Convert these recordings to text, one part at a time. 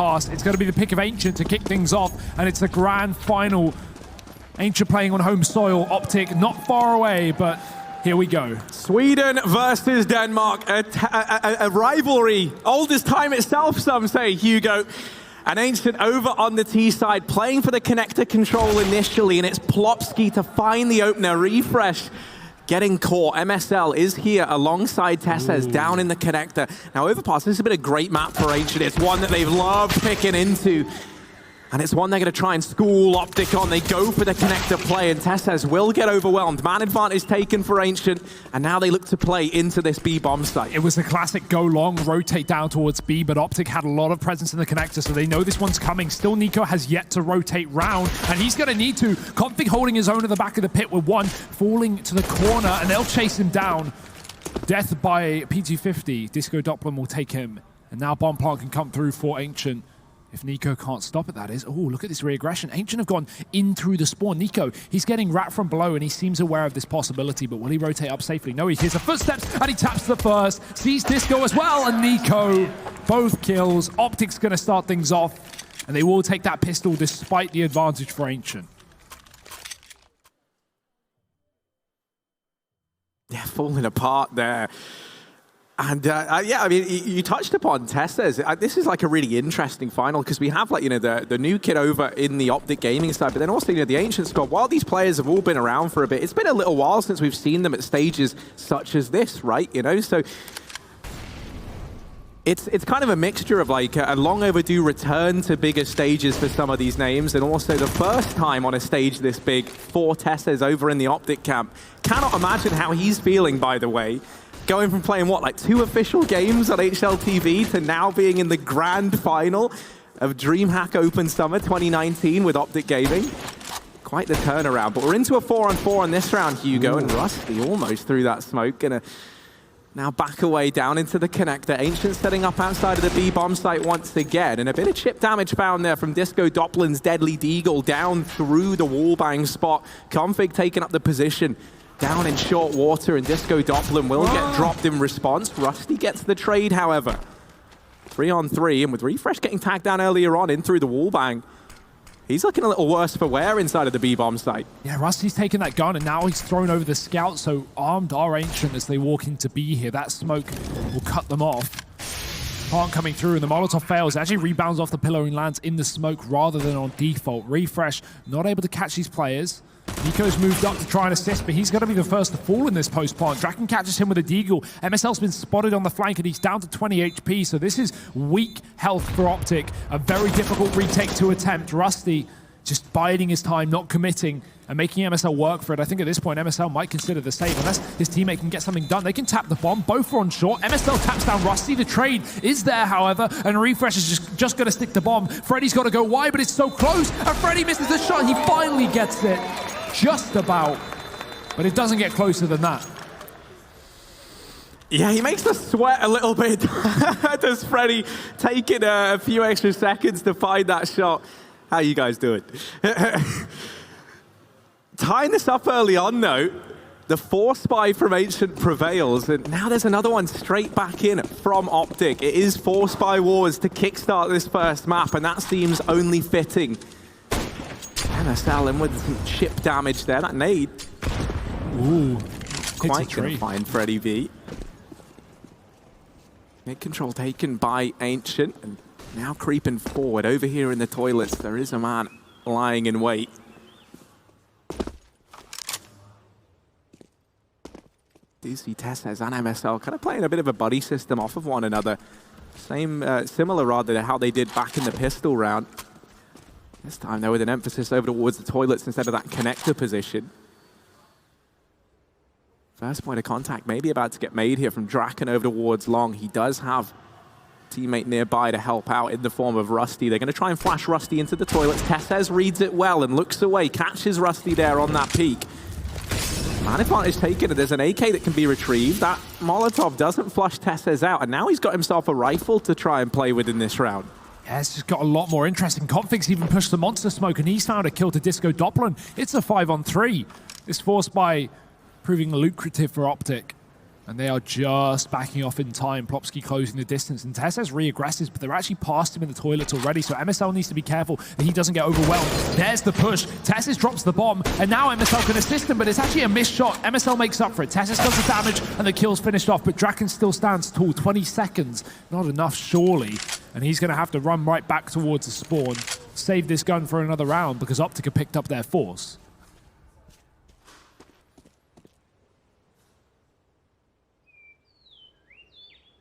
Overpass. It's going to be the pick of Ancient to kick things off, and it's the grand final. Ancient playing on home soil. Optic not far away, but here we go. Sweden versus Denmark, a rivalry, old as time itself, some say, Hugo. And Ancient over on the T side, playing for the connector control initially, and it's Plopsky to find the opener. Refresh getting caught. MSL is here alongside Tessez down in the connector. Now Overpass, this has been a great map for Ancient. It's one that they've loved picking into. And it's one they're going to try and school Optic on. They go for the connector play, and Tessez will get overwhelmed. Man advantage taken for Ancient, and now they look to play into this B bomb site. It was the classic go long, rotate down towards B, but Optic had a lot of presence in the connector, so they know this one's coming. Still, Nico has yet to rotate round, and he's going to need to. Config holding his own at the back of the pit with one, falling to the corner, and they'll chase him down. Death by P250. Disco Doppler will take him, and now bomb plant can come through for Ancient. If Nico can't stop it, that is. Oh, look at this re-aggression. Ancient have gone in through the spawn. Nico, he's getting wrapped from below, and he seems aware of this possibility, but will he rotate up safely? No, he hears the footsteps, and he taps the first. Sees Disco as well, and Nico, both kills. Optic's going to start things off, and they will take that pistol despite the advantage for Ancient. Yeah, falling apart there. And yeah, I mean, you touched upon Tessez. This is like a really interesting final because we have, like, you know, the new kid over in the Optic gaming side, but then also, you know, the Ancient squad. While these players have all been around for a bit, it's been a little while since we've seen them at stages such as this, right? You know, so it's kind of a mixture of like a long overdue return to bigger stages for some of these names, and also the first time on a stage this big for Tessez over in the Optic camp. Cannot imagine how he's feeling, by the way. Going from playing, what, like 2 official games on HLTV to now being in the grand final of DreamHack Open Summer 2019 with Optic Gaming. Quite the turnaround, but we're into a 4-on-4 on this round, Hugo, and Rusty almost through that smoke. Gonna now back away down into the connector. Ancient setting up outside of the B bomb site once again, and a bit of chip damage found there from Disco Doppler's Deadly Deagle down through the wallbang spot. Config taking up the position. Down in short water, and Disco Doppler will get dropped in response. Rusty gets the trade, however. 3-on-3, and with Refresh getting tagged down earlier on in through the wallbang, he's looking a little worse for wear inside of the B-bomb site. Yeah, Rusty's taken that gun, and now he's thrown over the scout, so armed are Ancient as they walk into B here. That smoke will cut them off. Plant coming through, and the Molotov fails. It actually rebounds off the pillar and lands in the smoke rather than on default. Refresh not able to catch these players. Nico's moved up to try and assist, but he's going to be the first to fall in this post-plant. Draken catches him with a deagle. MSL's been spotted on the flank, and he's down to 20 HP, so this is weak health for Optic. A very difficult retake to attempt. Rusty just biding his time, not committing, and making MSL work for it. I think at this point, MSL might consider the save. Unless his teammate can get something done, they can tap the bomb. Both are on short. MSL taps down Rusty. The trade is there, however, and Refresh is just going to stick the bomb. Freddy's got to go wide, but it's so close, and Freddy misses the shot. He finally gets it. Just about, but it doesn't get closer than that. Yeah, he makes us sweat a little bit. Does Freddy taking a few extra seconds to find that shot? How you guys doing? Tying this up early on, though, the 4-spy from Ancient prevails, and now there's another one straight back in from Optic. It is 4-spy wars to kickstart this first map, and that seems only fitting. MSL in with some chip damage there. That nade. Ooh. Quite going to find Freddy V. Mid control taken by Ancient, and now creeping forward. Over here in the toilets, there is a man lying in wait. Do see Tessez and MSL kind of playing a bit of a buddy system off of one another. Similar rather to how they did back in the pistol round. This time, though, with an emphasis over towards the toilets instead of that connector position. First point of contact maybe about to get made here from Draken over towards Long. He does have a teammate nearby to help out in the form of Rusty. They're going to try and flash Rusty into the toilets. Tessez reads it well and looks away, catches Rusty there on that peak. Man advantage taken, and there's an AK that can be retrieved. That Molotov doesn't flush Tessez out, and now he's got himself a rifle to try and play with in this round. Yeah, it's just got a lot more interesting. Config's even pushed the monster smoke, and he's found a kill to Disco Doppler. It's a 5-on-3. This 4-spy proving lucrative for Optic. And they are just backing off in time. Plopsky closing the distance. And Tess has re-aggressives, but they're actually past him in the toilets already. So MSL needs to be careful that he doesn't get overwhelmed. There's the push. Tessis drops the bomb. And now MSL can assist him, but it's actually a missed shot. MSL makes up for it. Tessis does the damage, and the kill's finished off. But Draken still stands tall. 20 seconds. Not enough, surely. And he's going to have to run right back towards the spawn. Save this gun for another round, because Optic have picked up their force.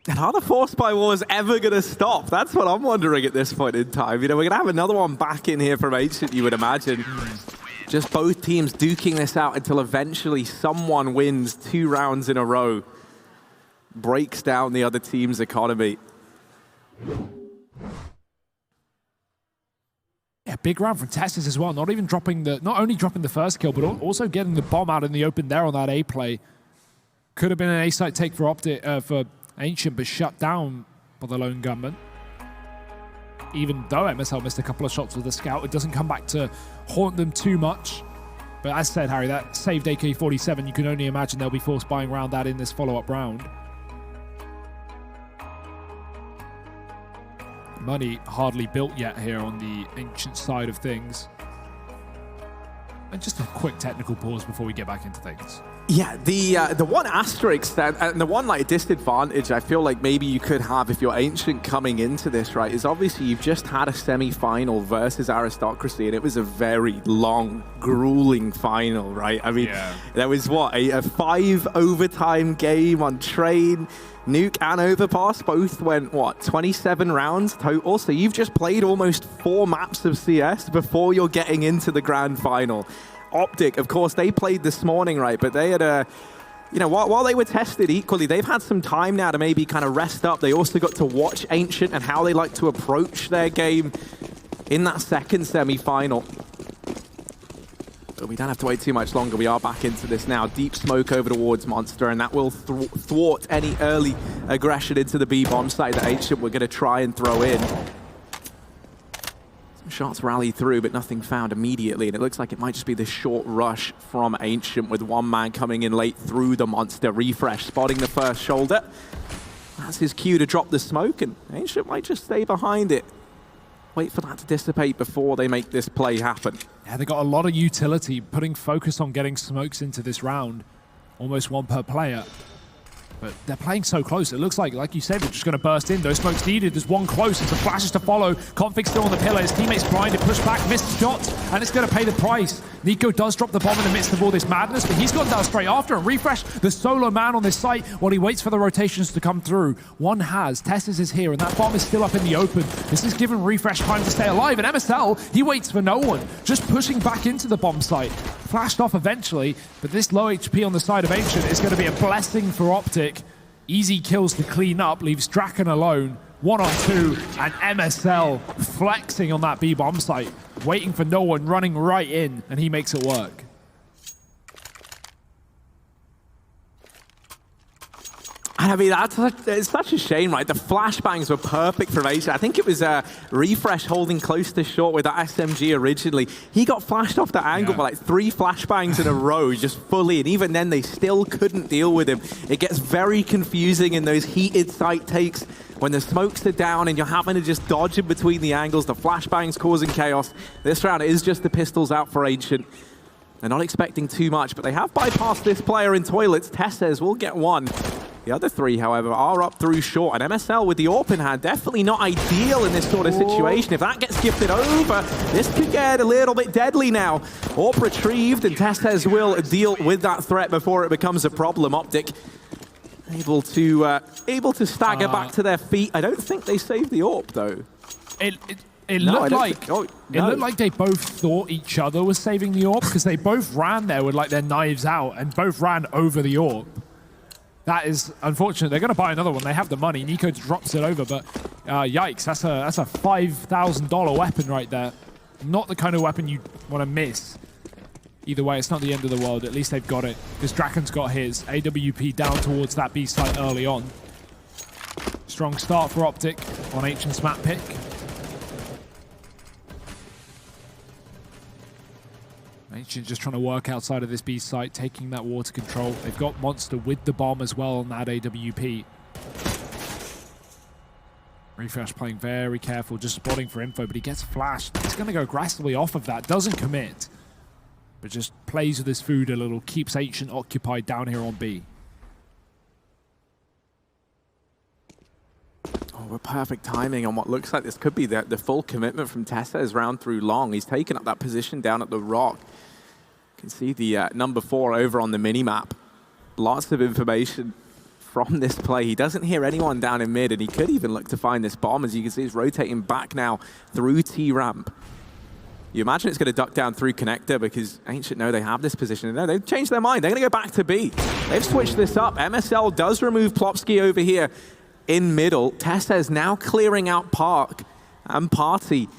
And are the Force by Wars ever going to stop? That's what I'm wondering at this point in time. You know, we're going to have another one back in here from Ancient, you would imagine. Just both teams duking this out until eventually someone wins 2 rounds in a row. Breaks down the other team's economy. Yeah, big round from Tessis as well. Not only dropping the first kill, but also getting the bomb out in the open there on that A play. Could have been an A-site take for Optic, for Ancient, but shut down by the lone gunman. Even though MSL missed a couple of shots with the scout, it doesn't come back to haunt them too much. But as said, Harry, that saved AK-47. You can only imagine they'll be force buying around that in this follow-up round. Money hardly built yet here on the Ancient side of things. And just a quick technical pause before we get back into things. Yeah, the one asterisk and the one like disadvantage I feel like maybe you could have if you're Ancient coming into this, right, is obviously you've just had a semi-final versus Aristocracy, and it was a very long, grueling final, right? I mean, there was what, a 5 overtime game on Train. Nuke and Overpass both went, what, 27 rounds total? So you've just played almost 4 maps of CS before you're getting into the grand final. Optic, of course, they played this morning, right? But they had a, you know, while they were tested equally, they've had some time now to maybe kind of rest up. They also got to watch Ancient and how they like to approach their game in that second semi-final. But we don't have to wait too much longer. We are back into this now. Deep smoke over towards Monster, and that will thwart any early aggression into the B bomb site that Ancient we're going to try and throw in. Shots rally through, but nothing found immediately, and it looks like it might just be the short rush from Ancient with one man coming in late through the Monster. Refresh spotting the first shoulder. That's his cue to drop the smoke, and Ancient might just stay behind it. Wait for that to dissipate before they make this play happen. Yeah, they got a lot of utility, putting focus on getting smokes into this round. Almost 1 per player. But they're playing so close. It looks like you said, they're just going to burst in. Those smokes needed. There's one close. It's the flashes to follow. Config still on the pillar. His teammates blinded, push back, missed shots, and it's going to pay the price. Nico does drop the bomb in the midst of all this madness, but he's gone down straight after. And Refresh, the solo man on this site, while he waits for the rotations to come through. One has. Tessis is here, and that bomb is still up in the open. This is giving Refresh time to stay alive. And MSL, he waits for no one. Just pushing back into the bomb site. Flashed off eventually, but this low HP on the side of Ancient is going to be a blessing for Optic. Easy kills to clean up, leaves Draken alone. 1-on-2, and MSL flexing on that B bomb site, waiting for no one, running right in, and he makes it work. I mean, it's such a shame, right? The flashbangs were perfect from Asia. I think it was Refresh holding close to short with that SMG originally. He got flashed off that angle by like 3 flashbangs in a row, just fully, and even then they still couldn't deal with him. It gets very confusing in those heated sight takes when the smokes are down and you're having to just dodge in between the angles. The flashbangs causing chaos. This round is just the pistols out for Ancient. They're not expecting too much, but they have bypassed this player in toilets. Tess says we'll get 1. The other 3, however, are up through short, and MSL with the AWP in hand, definitely not ideal in this sort of situation. If that gets gifted over, this could get a little bit deadly now. AWP retrieved, and Testes will deal with that threat before it becomes a problem. Optic able to stagger back to their feet. I don't think they saved the AWP, though. It looked like they both thought each other was saving the AWP, because they both ran there with like their knives out and both ran over the AWP. That is unfortunate. They're going to buy another one. They have the money. Nico drops it over, but yikes, that's a $5,000 weapon right there. Not the kind of weapon you want to miss. Either way, it's not the end of the world. At least they've got it, because Draken's got his. AWP down towards that B site early on. Strong start for Optic on Ancient's map pick. Ancient just trying to work outside of this B site, taking that water control. They've got Monster with the bomb as well on that AWP. Refresh playing very careful, just spotting for info, but he gets flashed. He's going to go aggressively off of that, doesn't commit, but just plays with his food a little, keeps Ancient occupied down here on B. Oh, we're perfect timing on what looks like this could be the full commitment from Tessez round through long. He's taken up that position down at the rock. You can see the number 4 over on the mini-map. Lots of information from this play. He doesn't hear anyone down in mid, and he could even look to find this bomb. As you can see, he's rotating back now through T-ramp. You imagine it's going to duck down through connector because Ancient know they have this position. No, they've changed their mind. They're going to go back to B. They've switched this up. MSL does remove Plopsky over here in middle. Tessez now clearing out Park and Party.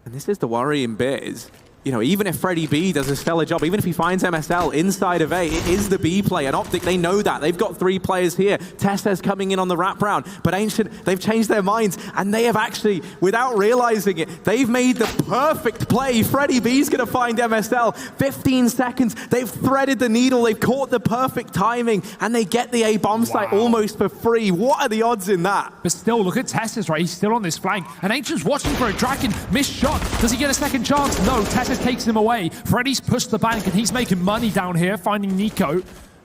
And this is the worrying bit is, you know, even if Freddie B does a stellar job, even if he finds MSL inside of A, it is the B play. And Optic, they know that. They've got 3 players here. Tessez coming in on the wraparound. But Ancient, they've changed their minds. And they have actually, without realizing it, they've made the perfect play. Freddie B's going to find MSL. 15 seconds. They've threaded the needle. They've caught the perfect timing. And they get the A bomb site almost for free. What are the odds in that? But still, look at Tessez, right? He's still on this flank. And Ancient's watching for a Draken. Missed shot. Does he get a second chance? No. Tessez takes him away. Freddy's pushed the bank and he's making money down here, finding Nico.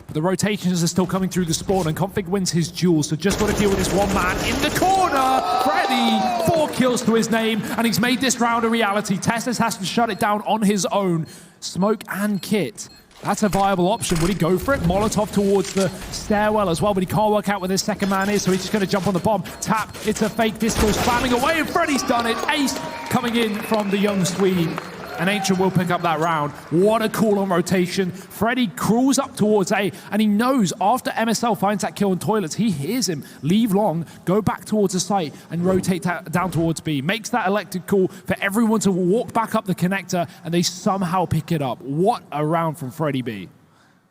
But the rotations are still coming through the spawn and Config wins his duel, so just got to deal with this one man in the corner. Freddy, 4 kills to his name, and he's made this round a reality. Tessez has to shut it down on his own. Smoke and Kit. That's a viable option. Would he go for it? Molotov towards the stairwell as well, but he can't work out where his second man is, so he's just going to jump on the bomb. Tap, it's a fake disco spamming away, and Freddy's done it. Ace coming in from the young Swede. And Ancient will pick up that round. What a call on rotation. Freddy crawls up towards A, and he knows after MSL finds that kill in toilets, he hears him leave long, go back towards the site, and rotate down towards B. Makes that elected call for everyone to walk back up the connector, and they somehow pick it up. What a round from Freddy B.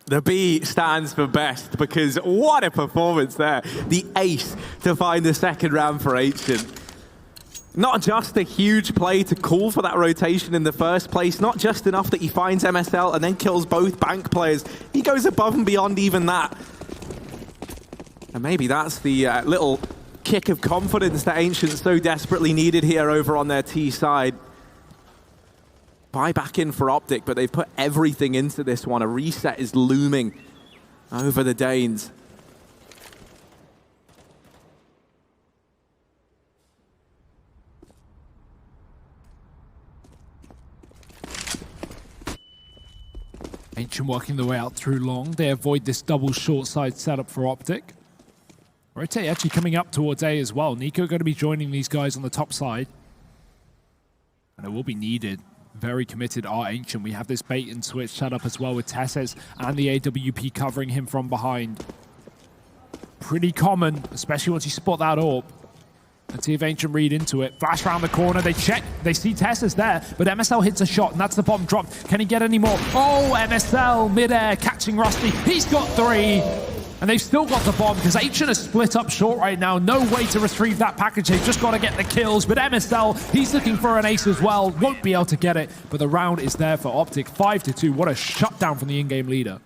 The B stands for best because what a performance there. The ace to find the second round for Ancient. Not just a huge play to call for that rotation in the first place, not just enough that he finds MSL and then kills both bank players. He goes above and beyond even that. And maybe that's the little kick of confidence that Ancient so desperately needed here over on their T side. Buy back in for Optic, but they've put everything into this one. A reset is looming over the Danes. Ancient working their way out through long. They avoid this double short side setup for Optic. Rotate actually coming up towards A as well. Nico going to be joining these guys on the top side. And it will be needed. Very committed are Ancient. We have this bait and switch set up as well with Tessez and the AWP covering him from behind. Pretty common, especially once you spot that AWP. Let's see if Ancient read into it. Flash around the corner, they check, they see Tessez there, but MSL hits a shot, and that's the bomb dropped. Can he get any more? Oh, MSL midair, catching Rusty. He's got 3, and they've still got the bomb, because Ancient is split up short right now. No way to retrieve that package. They've just got to get the kills, but MSL, he's looking for an ace as well. Won't be able to get it, but the round is there for Optic. 5-2, what a shutdown from the in-game leader.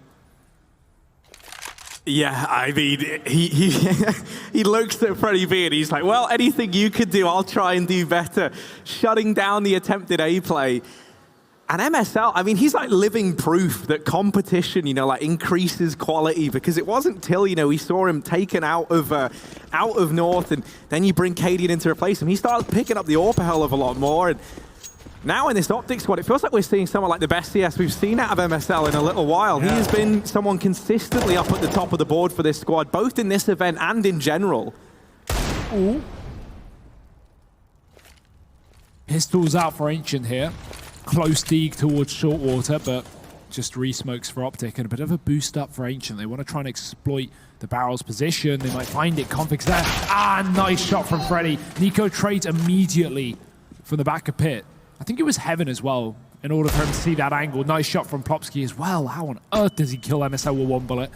Yeah, I mean, he looks at Freddie B and he's like, well, anything you could do, I'll try and do better. Shutting down the attempted A play. And MSL, I mean, he's like living proof that competition, you know, like increases quality, because it wasn't till, you know, we saw him taken out of North, and then you bring Cadian in to replace him. He started picking up the AWP a hell of a lot more. And now in this Optic squad, it feels like we're seeing someone like the best CS we've seen out of MSL in a little while. Yeah. He has been someone consistently up at the top of the board for this squad, both in this event and in general. Ooh. Pistols out for Ancient here. Close dig towards short water, but just re-smokes for Optic and a bit of a boost up for Ancient. They want to try and exploit the barrel's position. They might find it. Config's there. Ah, nice shot from Freddy. Nico trades immediately from the back of pit. I think it was Heaven as well, in order for him to see that angle. Nice shot from Plopsky as well. How on earth does he kill MSL with 1 bullet?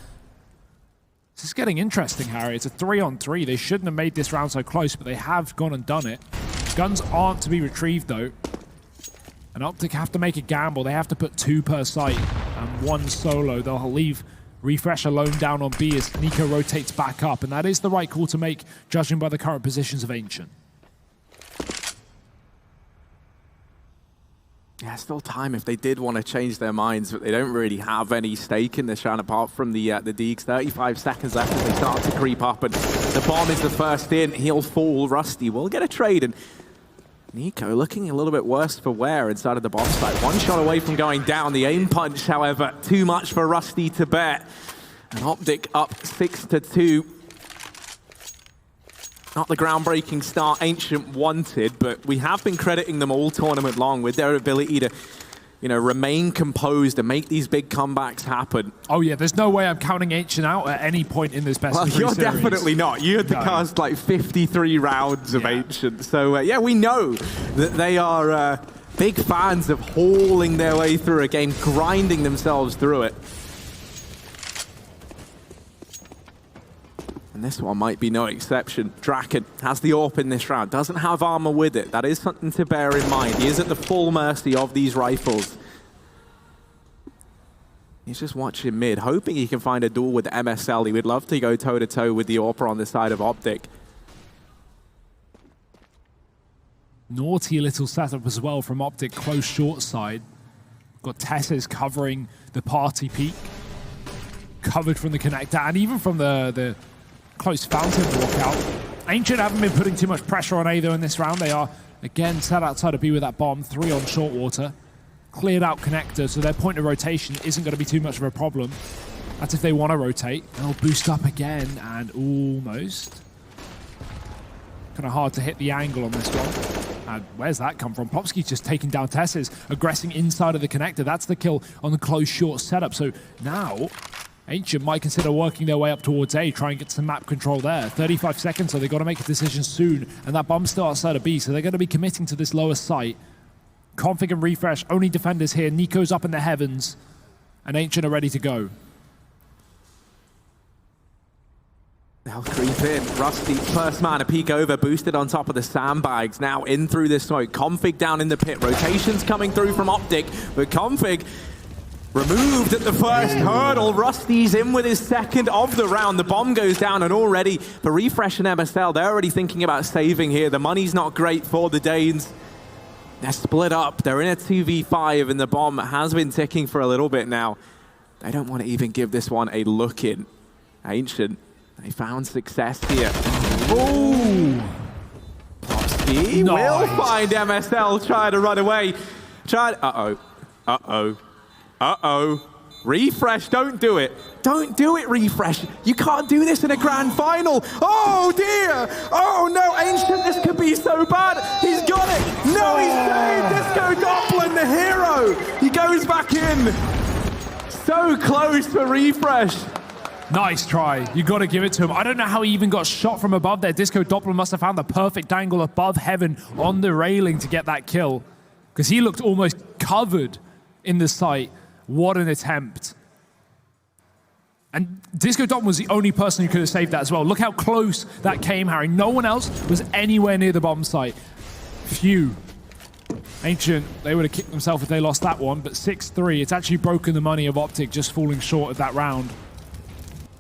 This is getting interesting, Harry. It's a 3-on-3. They shouldn't have made this round so close, but they have gone and done it. Guns aren't to be retrieved, though. And Optic have to make a gamble. They have to put 2 per site and 1 solo. They'll leave Refresh alone down on B as Nico rotates back up. And that is the right call to make, judging by the current positions of Ancient. Yeah, still time if they did want to change their minds, but they don't really have any stake in this round apart from the Deegs. 35 seconds left as they start to creep up, and the bomb is the first in. He'll fall. Rusty will get a trade, and Nico looking a little bit worse for wear inside of the bomb site. 1 shot away from going down. The aim punch, however, too much for Rusty to bear. And Optic up 6-2. Not the groundbreaking start Ancient wanted, but we have been crediting them all tournament long with their ability to, remain composed and make these big comebacks happen. Oh yeah, there's no way I'm counting Ancient out at any point in this best of 3 you're series. Definitely not. You had to cast like 53 rounds of Ancient. So yeah, we know that they are big fans of hauling their way through a game, grinding themselves through it. And this one might be no exception. Draken has the AWP in this round, doesn't have armor with it. That is something to bear in mind. He is at the full mercy of these rifles. He's just watching mid, hoping he can find a duel with MSL. He would love to go toe-to-toe with the AWP on the side of Optic. Naughty little setup as well from Optic, close short side. Got Tesses covering the party peak. Covered from the connector, and even from the close fountain walkout. Ancient haven't been putting too much pressure on A though in this round. They are, again, sat outside of B with that bomb. 3 on short water. Cleared out connector, so their point of rotation isn't going to be too much of a problem. That's if they want to rotate. They'll boost up again, and almost. Kind of hard to hit the angle on this one. And where's that come from? Popsky's just taking down Tesses, aggressing inside of the connector. That's the kill on the close short setup. So now Ancient might consider working their way up towards A, try and get some map control there. 35 seconds, so they've got to make a decision soon. And that bomb's still outside of B, so they're going to be committing to this lower site. Config and Refresh, only defenders here. Nico's up in the heavens, and Ancient are ready to go. They'll creep in. Rusty, first man, a peek over, boosted on top of the sandbags. Now in through this smoke. Config down in the pit. Rotations coming through from Optic, but Config removed at the first hurdle. Rusty's in with his second of the round. The bomb goes down, and already for Refresh and MSL, they're already thinking about saving here. The money's not great for the Danes. They're split up. They're in a 2v5, and the bomb has been ticking for a little bit now. They don't want to even give this one a look in. Ancient, they found success here. Oh! Popsky will find MSL, try to run away. Uh-oh. Uh-oh. Uh-oh. Refresh, don't do it. Don't do it, Refresh. You can't do this in a grand final. Oh, dear. Oh, no, Ancient, this could be so bad. He's got it. No, he's saved. Disco Doppler, the hero. He goes back in. So close for Refresh. Nice try. You got to give it to him. I don't know how he even got shot from above there. Disco Doppler must have found the perfect angle above heaven on the railing to get that kill, because he looked almost covered in the site. What an attempt. And Disco Doppler was the only person who could have saved that as well. Look how close that came, Harry. No one else was anywhere near the bomb site. Phew. Ancient, they would have kicked themselves if they lost that one, but 6-3. It's actually broken the money of Optic just falling short of that round.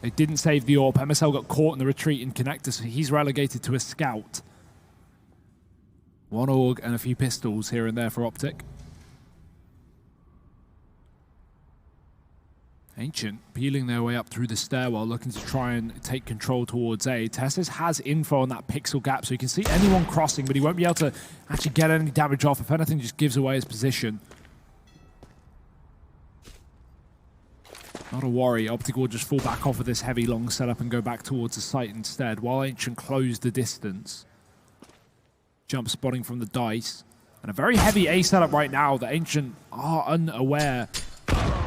They didn't save the AWP. MSL got caught in the retreat in connector, so he's relegated to a scout. 1 AUG and a few pistols here and there for Optic. Ancient peeling their way up through the stairwell, looking to try and take control towards A. Tessis has info on that pixel gap, so you can see anyone crossing, but he won't be able to actually get any damage off. If anything, just gives away his position. Not a worry. Optic will just fall back off of this heavy long setup and go back towards the site instead, while Ancient close the distance. Jump spotting from the dice. And a very heavy A setup right now that Ancient are unaware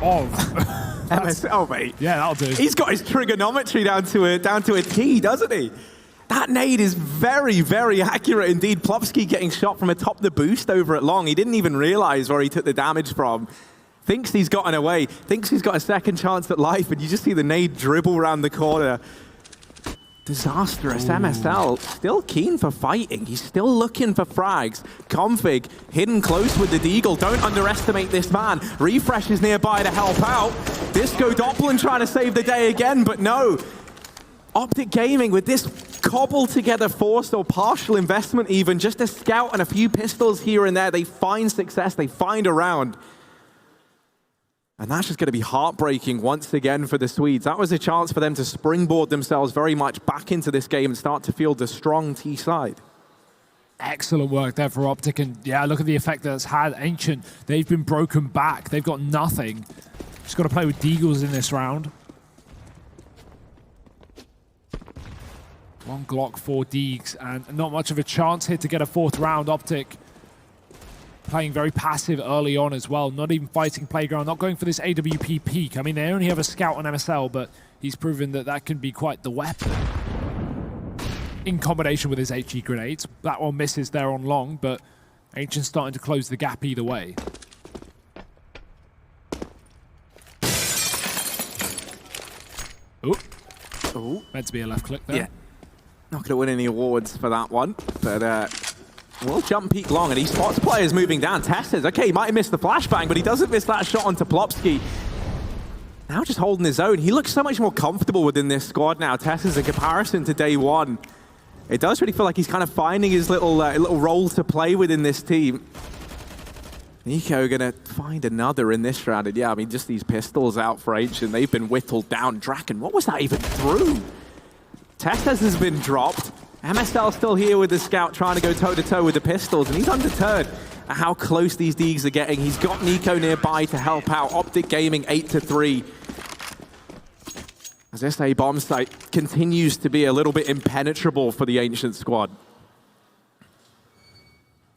of. MSL, mate. Yeah, that'll do. He's got his trigonometry down to a T, doesn't he? That nade is very, very accurate indeed. Plopsky getting shot from atop the boost over at long. He didn't even realize where he took the damage from. Thinks he's gotten away. Thinks he's got a second chance at life, and you just see the nade dribble around the corner. Disastrous. MSL still keen for fighting. He's still looking for frags. Config hidden close with the Deagle. Don't underestimate this man. Refresh is nearby to help out. Disco Doppelin trying to save the day again, but no. Optic Gaming with this cobbled together forced or partial investment even, just a scout and a few pistols here and there. They find success, they find a round. And that's just going to be heartbreaking once again for the Swedes. That was a chance for them to springboard themselves very much back into this game and start to field the strong T side. Excellent work there for Optic. And yeah, look at the effect that it's had. Ancient, they've been broken back. They've got nothing. Just got to play with Deagles in this round. 1 Glock, 4 Deags, and not much of a chance here to get a 4th round. Optic playing very passive early on as well, not even fighting Playground, not going for this AWP peak. I mean, they only have a scout on MSL, but he's proven that that can be quite the weapon. In combination with his HE grenades. That one misses there on long, but Ancient's starting to close the gap either way. Ooh, meant to be a left click there. Yeah. Not going to win any awards for that one, but we'll jump peak long, and he spots players moving down. Tess says, okay, he might have missed the flashbang, but he doesn't miss that shot onto Plopsky. Now just holding his own. He looks so much more comfortable within this squad now. Tess is a comparison to day one. It does really feel like he's kind of finding his little role to play within this team. Nico going to find another in this round. And yeah, I mean, just these pistols out for Ancient. They've been whittled down. Draken, what was that even through? Testes has been dropped. MSL still here with the scout trying to go toe-to-toe with the pistols, and he's undeterred at how close these Deags are getting. He's got Nico nearby to help out. Optic Gaming 8-3. As this A bomb site continues to be a little bit impenetrable for the Ancient squad.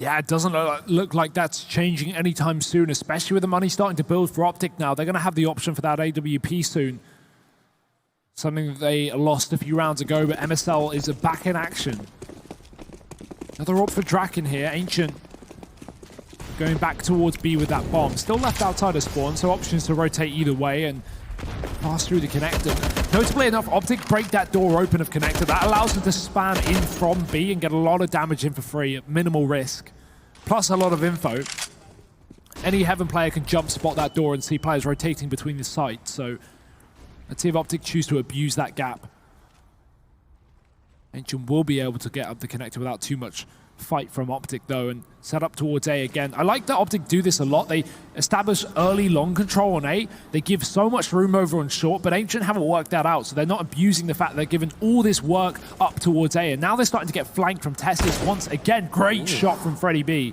Yeah, it doesn't look like that's changing anytime soon, especially with the money starting to build for Optic now. They're going to have the option for that AWP soon. Something that they lost a few rounds ago, but MSL is back in action. Another op for Draken here. Ancient going back towards B with that bomb. Still left outside of spawn, so options to rotate either way and pass through the connector. Notably enough, Optic break that door open of connector. That allows them to spam in from B and get a lot of damage in for free at minimal risk. Plus a lot of info. Any Heaven player can jump spot that door and see players rotating between the sites, so let's see if Optic choose to abuse that gap. Ancient will be able to get up the connector without too much fight from Optic, though, and set up towards A again. I like that Optic do this a lot. They establish early long control on A. They give so much room over on short, but Ancient haven't worked that out, so they're not abusing the fact they're giving all this work up towards A, and now they're starting to get flanked from Testis once again. Great shot from Freddy B.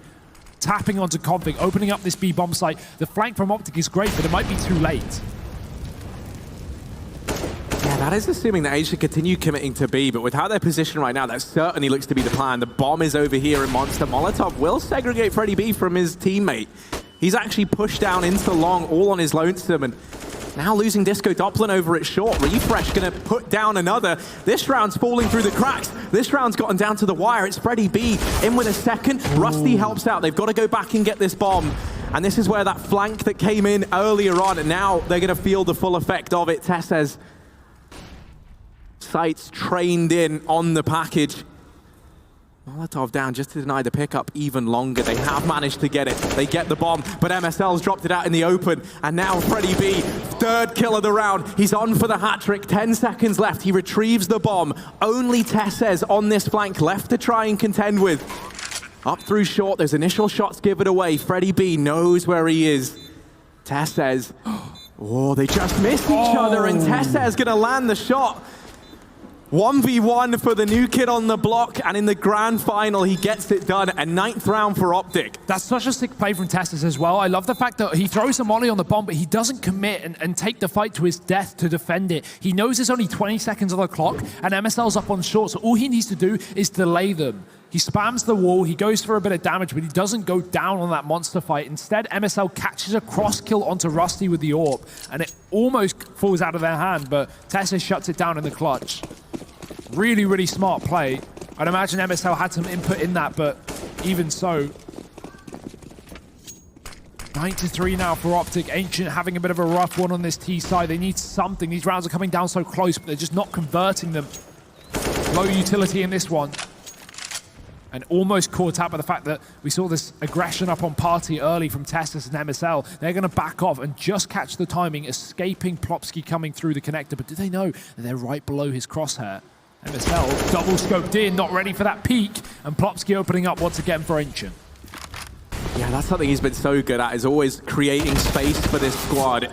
Tapping onto Config, opening up this B bomb site. The flank from Optic is great, but it might be too late. Yeah, that is assuming that A should continue committing to B, but with how they're positioned right now, that certainly looks to be the plan. The bomb is over here in Monster. Molotov will segregate Freddy B from his teammate. He's actually pushed down into long, all on his lonesome, and now losing Disco Doppelin over at short. Refresh gonna put down another. This round's falling through the cracks. This round's gotten down to the wire. It's Freddy B in with a second. Rusty helps out. They've got to go back and get this bomb. And this is where that flank that came in earlier on, and now they're gonna feel the full effect of it. Tess says, sights trained in on the package. Molotov down just to deny the pickup even longer. They have managed to get it. They get the bomb, but MSL's dropped it out in the open. And now Freddy B, 3rd kill of the round. He's on for the hat trick. 10 seconds left. He retrieves the bomb. Only Tesses on this flank left to try and contend with. Up through short. Those initial shots give it away. Freddy B knows where he is. Tesses. Oh, they just missed each other, and Tesses gonna land the shot. 1v1 for the new kid on the block, and in the grand final, he gets it done. A 9th round for Optic. That's such a sick play from Testis as well. I love the fact that he throws a molly on the bomb, but he doesn't commit and take the fight to his death to defend it. He knows there's only 20 seconds on the clock, and MSL's up on short, so all he needs to do is delay them. He spams the wall, he goes for a bit of damage, but he doesn't go down on that monster fight. Instead, MSL catches a cross kill onto Rusty with the AWP, and it almost falls out of their hand, but Testis shuts it down in the clutch. Really, really smart play. I'd imagine MSL had some input in that, but even so. 9-3 now for Optic. Ancient having a bit of a rough one on this T side. They need something. These rounds are coming down so close, but they're just not converting them. Low utility in this one. And almost caught out by the fact that we saw this aggression up on Party early from Testis and MSL. They're going to back off and just catch the timing, escaping Plopsky coming through the connector. But do they know that they're right below his crosshair? MSL double scoped in, not ready for that peak. And Plopsky opening up once again for Ancient. Yeah, that's something he's been so good at, is always creating space for this squad.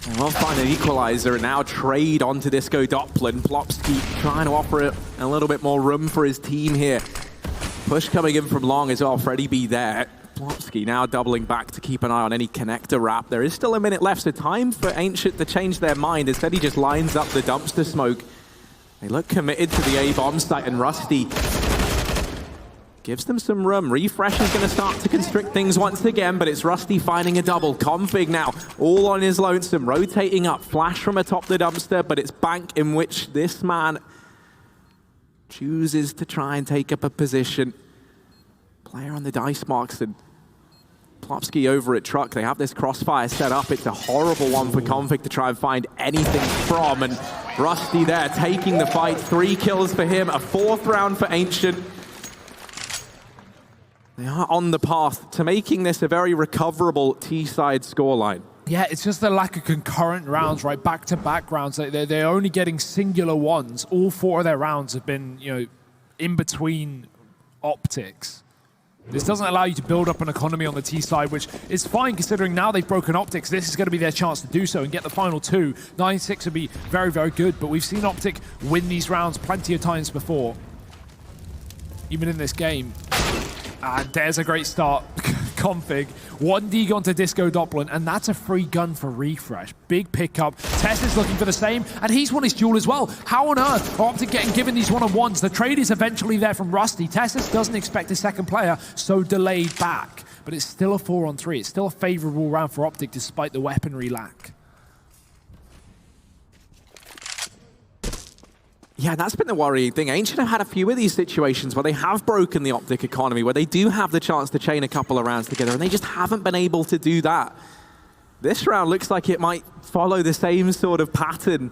And we'll find an equalizer and now trade onto Disco Doppler. Plopsky trying to offer it a little bit more room for his team here. Push coming in from long as well. Freddie B there. Plopsky now doubling back to keep an eye on any connector wrap. There is still a minute left, so time for Ancient to change their mind. Instead, he just lines up the dumpster smoke. They look committed to the A bomb site, and Rusty gives them some room. Refresh is going to start to constrict things once again, but it's Rusty finding a double. Config now, all on his lonesome, rotating up. Flash from atop the dumpster, but it's bank in which this man chooses to try and take up a position. Player on the dice marks, and Plopsky over at Truck. They have this crossfire set up. It's a horrible one for Config to try and find anything from, and Rusty there taking the fight. 3 kills for him, a 4th round for Ancient. They are on the path to making this a very recoverable T-side scoreline. Yeah, it's just the lack of concurrent rounds, right? Back-to-back rounds. They're only getting singular ones. All 4 of their rounds have been, in between optics. This doesn't allow you to build up an economy on the T side, which is fine considering now they've broken optics. This is going to be their chance to do so and get the final 2. 9-6 would be very, very good, but we've seen Optic win these rounds plenty of times before, even in this game. And there's a great start. Config. 1 Degon to Disco Doppler, and that's a free gun for Refresh. Big pickup. Tess is looking for the same, and he's won his duel as well. How on earth are Optic getting given these one-on-ones? The trade is eventually there from Rusty. Tessis doesn't expect a second player, so delayed back. But it's still a 4-on-3. It's still a favorable round for Optic despite the weaponry lack. Yeah, that's been the worrying thing. Ancient have had a few of these situations where they have broken the Optic economy, where they do have the chance to chain a couple of rounds together, and they just haven't been able to do that. This round looks like it might follow the same sort of pattern,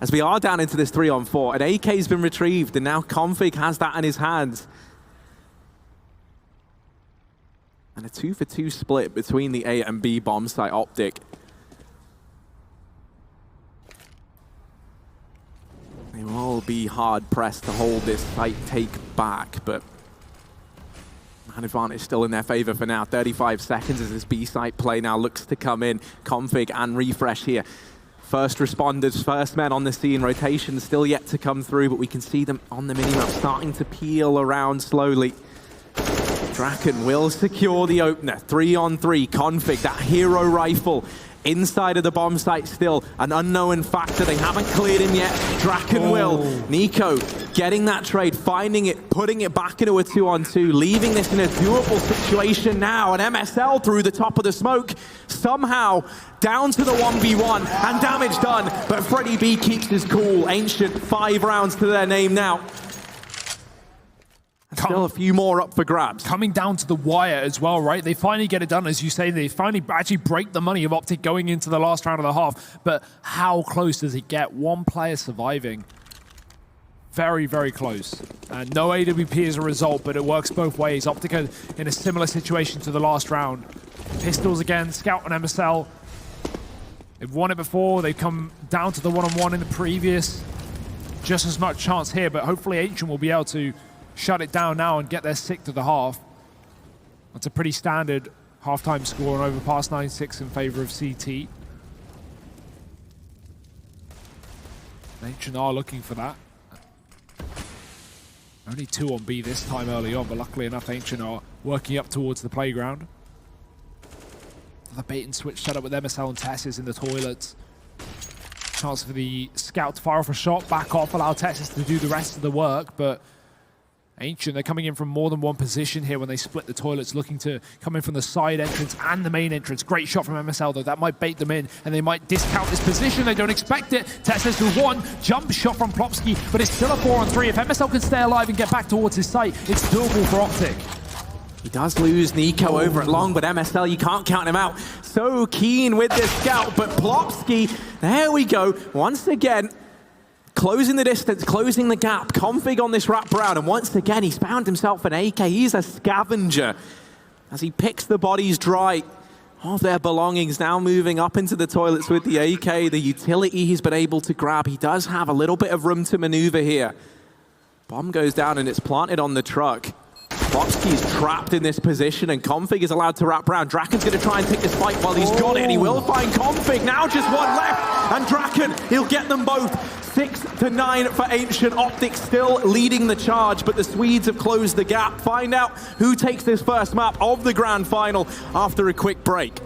as we are down into this 3-on-4. An AK's been retrieved, and now Config has that in his hands. And a 2-for-2 split between the A and B bomb site Optic. They will be hard-pressed to hold this site take back, but man advantage still in their favor for now. 35 seconds as this B-site play now looks to come in. Config and Refresh here. First responders, first men on the scene. Rotation still yet to come through, but we can see them on the minimap starting to peel around slowly. Draken will secure the opener. 3-on-3. Config, that hero rifle. Inside of the bomb site still, an unknown factor. They haven't cleared him yet. Draken will. Nico getting that trade, finding it, putting it back into a 2-on-2, leaving this in a doable situation now. And MSL through the top of the smoke, somehow down to the 1v1 and damage done. But Freddie B keeps his cool. Ancient 5 rounds to their name now. Still a few more up for grabs. Coming down to the wire as well, right? They finally get it done, as you say. They finally actually break the money of Optic going into the last round of the half. But how close does it get? 1 player surviving. Very, very close. And no AWP as a result, but it works both ways. Optic are in a similar situation to the last round. Pistols again, Scout and MSL. They've won it before. They've come down to the 1-on-1 in the previous. Just as much chance here, but hopefully Ancient will be able to shut it down now and get their 6th of the half. That's a pretty standard halftime score on Overpass, 9-6 in favor of CT. Ancient are looking for that. Only 2 on B this time early on, but luckily enough, Ancient are working up towards the playground. The bait and switch set up with MSL and Tessis in the toilets. Chance for the Scout to fire off a shot, back off, allow Tessis to do the rest of the work, but Ancient, they're coming in from more than one position here when they split the toilets, looking to come in from the side entrance and the main entrance. Great shot from MSL, though. That might bait them in, and they might discount this position. They don't expect it. Tessis with 1. Jump shot from Plopsky, but it's still a 4-on-3. If MSL can stay alive and get back towards his site, it's doable for Optic. He does lose Nico over at long, but MSL, you can't count him out. So keen with this scout, but Plopsky, there we go. Once again, closing the distance, closing the gap. Config on this wraparound, and once again, he's found himself an AK. He's a scavenger as he picks the bodies dry of their belongings, now moving up into the toilets with the AK, the utility he's been able to grab. He does have a little bit of room to maneuver here. Bomb goes down and it's planted on the truck. Boxkey's trapped in this position and Config is allowed to wrap around. Draken's going to try and take this fight while he's got it, and he will find Config. Now just one left, and Draken, he'll get them both. 6-9 for Ancient. Optic still leading the charge, but the Swedes have closed the gap. Find out who takes this first map of the grand final after a quick break.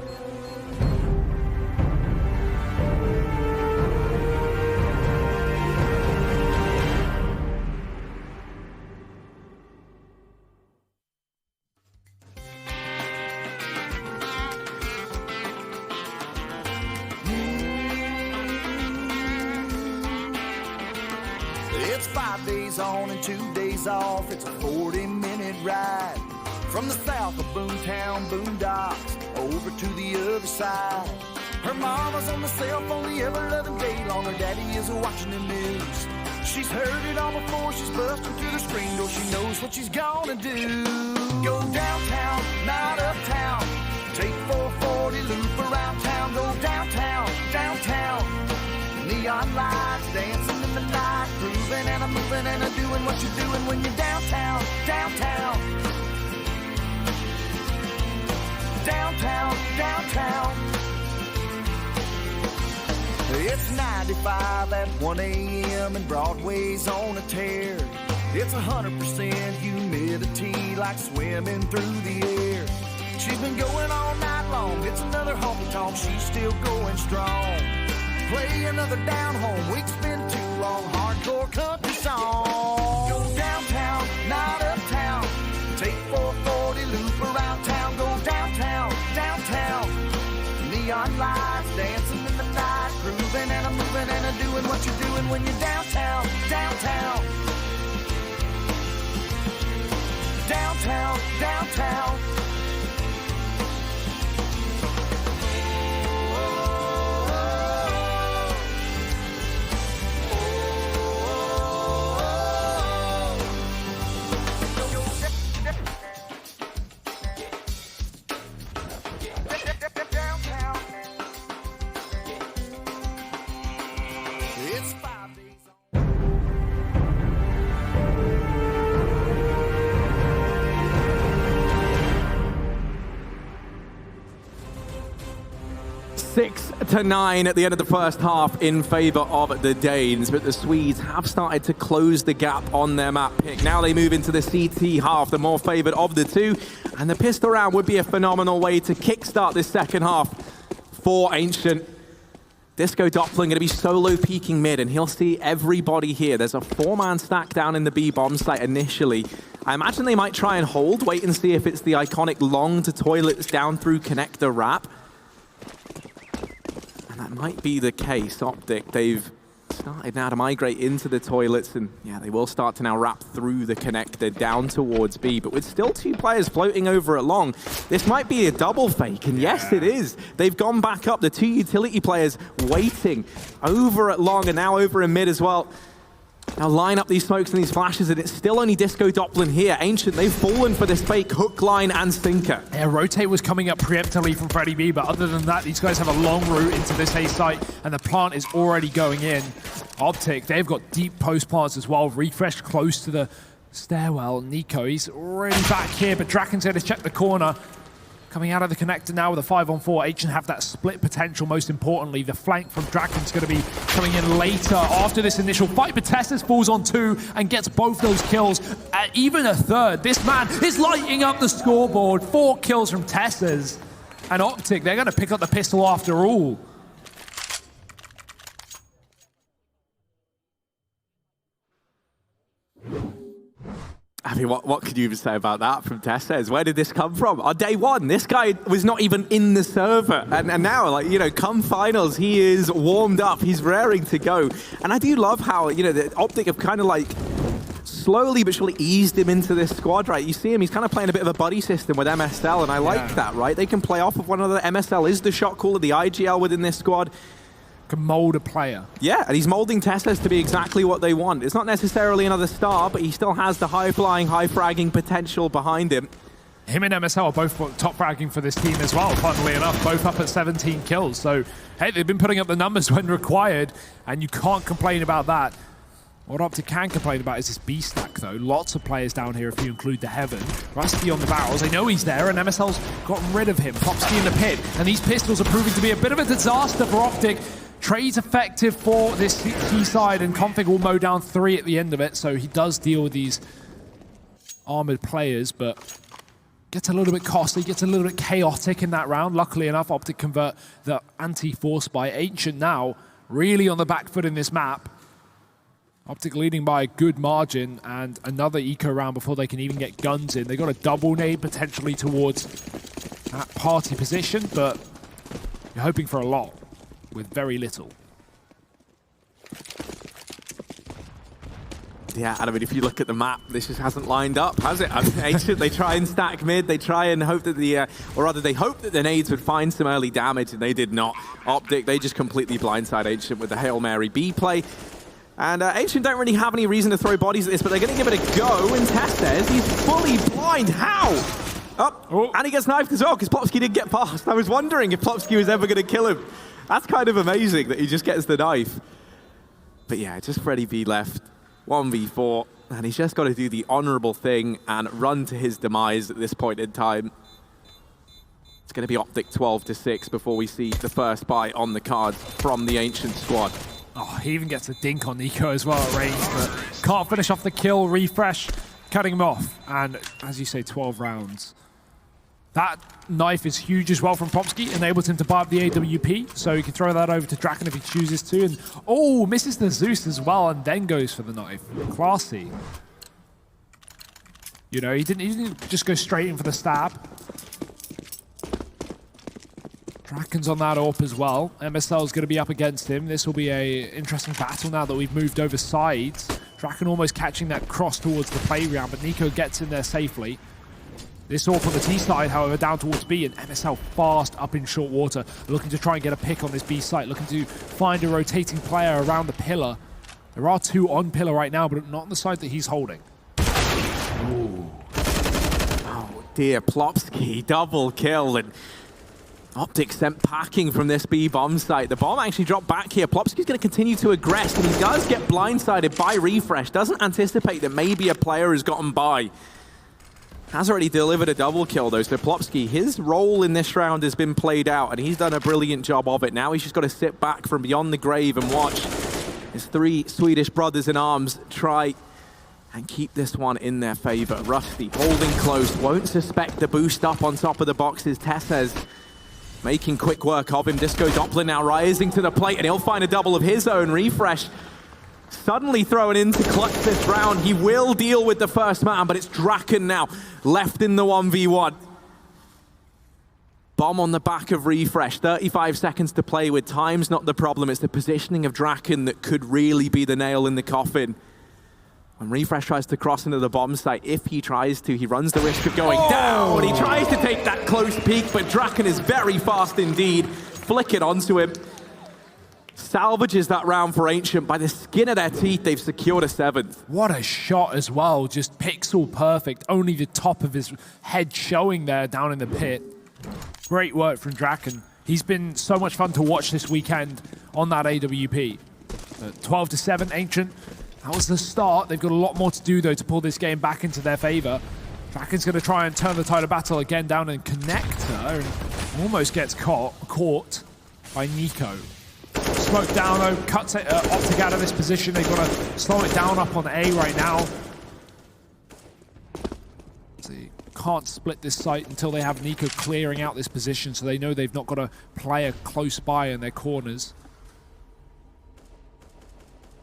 It's 5 days on and 2 days off. It's a 40-minute ride from the south of Boomtown Boondocks over to the other side. Her mama's on the cell phone the ever-loving day long. Her daddy is watching the news. She's heard it all before. She's busting through the screen door. She knows what she's gonna do. Go downtown, not uptown. Take 440, loop around town. Go downtown, downtown. Neon lights dancing in the night, grooving and a moving and a doing what you're doing when you're downtown, downtown. Downtown, downtown. It's 95 at 1 a.m. and Broadway's on a tear. It's 100% humidity like swimming through the air. She's been going all night long. It's another honky-tonk. She's still going strong. Play another down home. Weeks been too long. Hardcore country song. Go downtown, not uptown. Take 440, loop around town. Go downtown, downtown. Neon lights dancing in the night, grooving and a moving and a doing what you're doing when you're downtown, downtown. Downtown, downtown. It's 5 days on. Six to 9 at the end of the first half in favor of the Danes, but the Swedes have started to close the gap on their map pick. Now they move into the CT half, the more favored of the two, and the pistol round would be a phenomenal way to kickstart this second half for Ancient. Disco Doppler going to be solo peeking mid, and he'll see everybody here. There's a 4-man stack down in the B bomb site initially. I imagine they might try and hold, wait and see if it's the iconic long to toilets down through connector wrap. And that might be the case. Optic, they've started now to migrate into the toilets, and yeah, they will start to now wrap through the connector down towards B, but with still 2 players floating over at long, this might be a double fake, and yes, it is. They've gone back up, the 2 utility players waiting over at long, and now over in mid as well. Now line up these smokes and these flashes, and it's still only Disco Doppler here. Ancient, they've fallen for this fake hook, line, and sinker. Yeah, rotate was coming up preemptively from Freddy B, but other than that, these guys have a long route into this A site, and the plant is already going in. Optic, they've got deep post plants as well. Refresh close to the stairwell. Nico, he's already back here, but Draken's going to check the corner. Coming out of the connector now with a 5-on-4. Ancient have that split potential, most importantly. The flank from Draken's going to be coming in later after this initial fight, but Testis falls on 2 and gets both those kills, even a third. This man is lighting up the scoreboard. 4 kills from Testis. And Optic, they're going to pick up the pistol after all. I mean, what could you even say about that from Testes? Where did this come from? On day 1, this guy was not even in the server. And now, like, you know, come finals, he is warmed up. He's raring to go. And I do love how, you know, the Optic have kind of like slowly but surely eased him into this squad, right? You see him, he's kind of playing a bit of a buddy system with MSL, and I like that, right? They can play off of one another. MSL is the shot caller, the IGL within this squad. can mold a player. Yeah, and he's molding Teslas to be exactly what they want. It's not necessarily another star, but he still has the high-flying, high-fragging potential behind him. Him and MSL are both top fragging for this team as well, funnily enough, both up at 17 kills. So, hey, they've been putting up the numbers when required, and you can't complain about that. What Optic can complain about is this B stack, though. Lots of players down here if you include the Heaven. Rusty on the barrels. They know he's there, and MSL's gotten rid of him. Popsky in the pit, and these pistols are proving to be a bit of a disaster for Optic. Trade's effective for this key side, and Config will mow down 3 at the end of it, so he does deal with these armored players, but gets a little bit costly, gets a little bit chaotic in that round. Luckily enough, Optic convert the anti-force by Ancient now, really on the back foot in this map. Optic leading by a good margin, and another eco round before they can even get guns in. They got a double nade potentially towards that party position, but you're hoping for a lot with very little. Yeah, and I mean, if you look at the map, this just hasn't lined up, has it? I mean, Ancient, they try and stack mid, they try and hope that or rather, they hope that the nades would find some early damage, and they did not. Optic, they just completely blindside Ancient with the Hail Mary B play. And Ancient don't really have any reason to throw bodies at this, but they're going to give it a go, and Tess says he's fully blind. How? And he gets knifed as well, because Plopsky didn't get past. I was wondering if Plopsky was ever going to kill him. That's kind of amazing that he just gets the knife. But yeah, just Freddy B left. 1v4, and he's just got to do the honorable thing and run to his demise at this point in time. It's going to be Optic 12-6 before we see the first buy on the cards from the Ancient squad. Oh, he even gets a dink on Nico as well at range, but can't finish off the kill. Refresh, cutting him off, and as you say, 12 rounds. That knife is huge as well from Popsky, enables him to buy up the AWP, so he can throw that over to Draken if he chooses to, and oh, misses the Zeus as well, and then goes for the knife. Classy. You know, he didn't just go straight in for the stab. Draken's on that AWP as well. MSL's going to be up against him. This will be an interesting battle now that we've moved over sides. Draken almost catching that cross towards the playground, but Nico gets in there safely. This AWP on the T side, however, down towards B, and MSL fast up in short water, looking to try and get a pick on this B site, looking to find a rotating player around the pillar. There are 2 on pillar right now, but not on the side that he's holding. Ooh. Oh dear, Plopsky, double kill, and Optic sent packing from this B bomb site. The bomb actually dropped back here. Plopsky's going to continue to aggress, and he does get blindsided by Refresh. Doesn't anticipate that maybe a player has gotten by. Has already delivered a double kill, though, so Plopsky, his role in this round has been played out, and he's done a brilliant job of it. Now he's just got to sit back from beyond the grave and watch his 3 Swedish brothers in arms try and keep this one in their favor. Rusty holding close, won't suspect the boost up on top of the boxes. Tessez making quick work of him. Disco Doppler now rising to the plate, and he'll find a double of his own. Refresh suddenly thrown in to clutch this round. He will deal with the first man, but it's Draken now left in the 1v1. Bomb on the back of Refresh. 35 seconds to play with. Time's not the problem. It's the positioning of Draken that could really be the nail in the coffin. When Refresh tries to cross into the bomb site, if he tries to, he runs the risk of going down. He tries to take that close peek, but Draken is very fast indeed. Flick it onto him. Salvages that round for Ancient. By the skin of their teeth, they've secured a 7th. What a shot as well, just pixel perfect. Only the top of his head showing there down in the pit. Great work from Draken. He's been so much fun to watch this weekend on that AWP. 12-7, Ancient. That was the start. They've got a lot more to do, though, to pull this game back into their favor. Draken's going to try and turn the tide of battle again down in Connector, and almost gets caught by Nico. Smoke down, though, cuts Optic out of this position. They've got to slow it down up on A right now. See, can't split this site until they have Nico clearing out this position, so they know they've not got a player close by in their corners.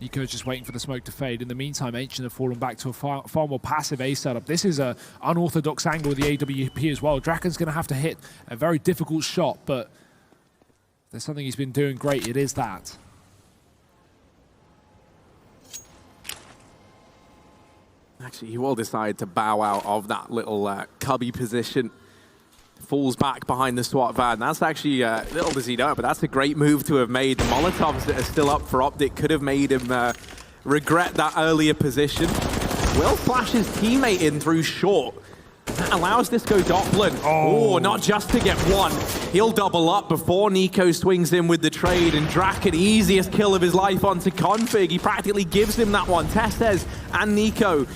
Nico's just waiting for the smoke to fade. In the meantime, Ancient have fallen back to a far more passive A setup. This is an unorthodox angle with the AWP as well. Draken's going to have to hit a very difficult shot, but if there's something he's been doing great, it is that. Actually, he will decide to bow out of that little cubby position. falls back behind the SWAT van. That's actually, little does he know, but that's a great move to have made. The Molotovs that are still up for Optic could have made him regret that earlier position. Will flash his teammate in through short. That allows Disco Doppler. Oh, not just to get one. He'll double up before Nico swings in with the trade, and Draken, easiest kill of his life onto Config. He practically gives him that one. Testes and Nico,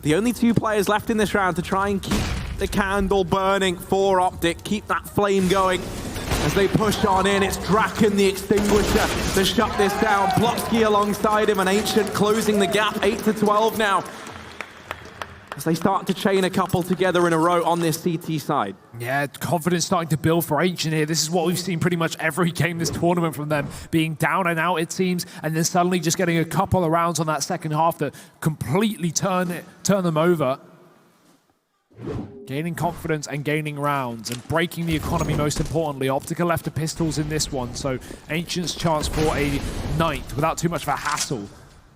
the only two players left in this round to try and keep the candle burning for Optic, keep that flame going. As they push on in, it's Draken, the extinguisher, to shut this down. Plopsky alongside him, and Ancient closing the gap, 8-12 now. As they start to chain a couple together in a row on this CT side. Yeah, confidence starting to build for Ancient here. This is what we've seen pretty much every game this tournament from them, being down and out, it seems, and then suddenly just getting a couple of rounds on that second half that completely turn them over. Gaining confidence and gaining rounds and breaking the economy, most importantly. Optic are left to pistols in this one, so Ancient's chance for a ninth without too much of a hassle.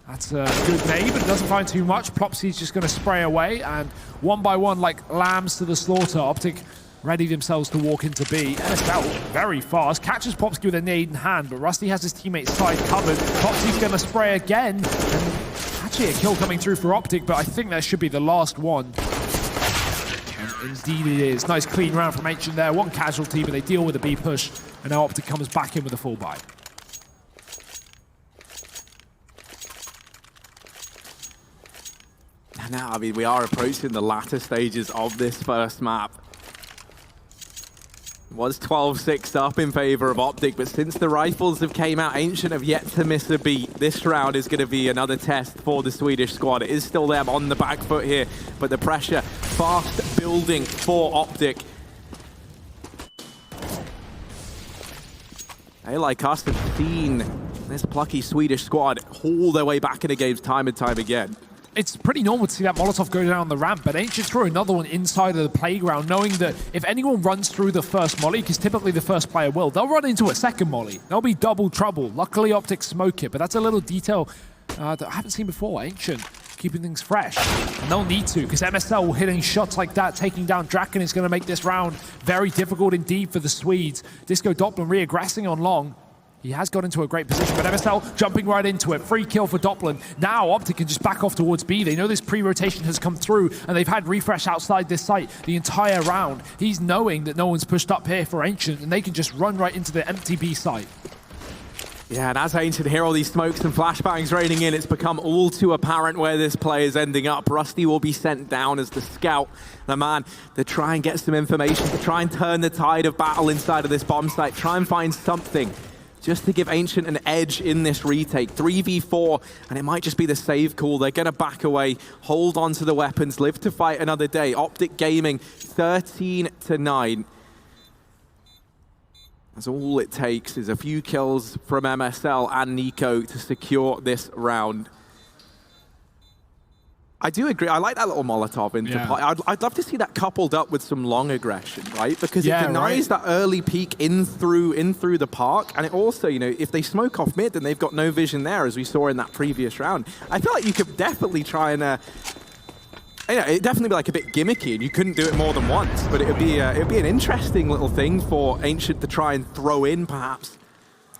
That's a good nade, but it doesn't find too much. Plopsy's just going to spray away, and one by one, like lambs to the slaughter, Optic ready themselves to walk into B. NSL very fast, catches Plopsky with a nade in hand, but Rusty has his teammate's side covered. Plopsy's going to spray again, and actually a kill coming through for Optic, but I think that should be the last one. And indeed it is. Nice clean round from Ancient there. One casualty, but they deal with a B push, and now Optic comes back in with a full buy. Now, I mean, we are approaching the latter stages of this first map. It was 12-6 up in favor of Optic, but since the rifles have came out, Ancient have yet to miss a beat. This round is going to be another test for the Swedish squad. It is still them on the back foot here, but the pressure fast building for Optic. They, like us, have seen this plucky Swedish squad haul their way back into games time and time again. It's pretty normal to see that Molotov go down the ramp, but Ancient threw another one inside of the playground, knowing that if anyone runs through the first molly, because typically the first player will, they'll run into a second molly. There'll be double trouble. Luckily, Optic smoke it, but that's a little detail that I haven't seen before. Ancient keeping things fresh, and they'll need to, because MSL hitting shots like that, taking down Draken is going to make this round very difficult indeed for the Swedes. Disco Doppler re-aggressing on long. He has got into a great position, but MSL jumping right into it. Free kill for Doppler. Now Optic can just back off towards B. They know this pre-rotation has come through, and they've had refresh outside this site the entire round. He's knowing that no one's pushed up here for Ancient, and they can just run right into the empty B site. Yeah, and as Ancient hear all these smokes and flashbangs raining in, it's become all too apparent where this play is ending up. Rusty will be sent down as the scout, the man to try and get some information, to try and turn the tide of battle inside of this bomb site, try and find something just to give Ancient an edge in this retake. 3v4, and it might just be the save call. They're going to back away, hold on to the weapons, live to fight another day. Optic Gaming, 13-9. As all it takes is a few kills from MSL and Nico to secure this round. I do agree. I like that little Molotov into play. I'd love to see that coupled up with some long aggression, right? Because it denies that early peek in through the park, and it also, you know, if they smoke off mid, then they've got no vision there, as we saw in that previous round. I feel like you could definitely try and, it'd definitely be like a bit gimmicky, and you couldn't do it more than once. But it'd be an interesting little thing for Ancient to try and throw in, perhaps.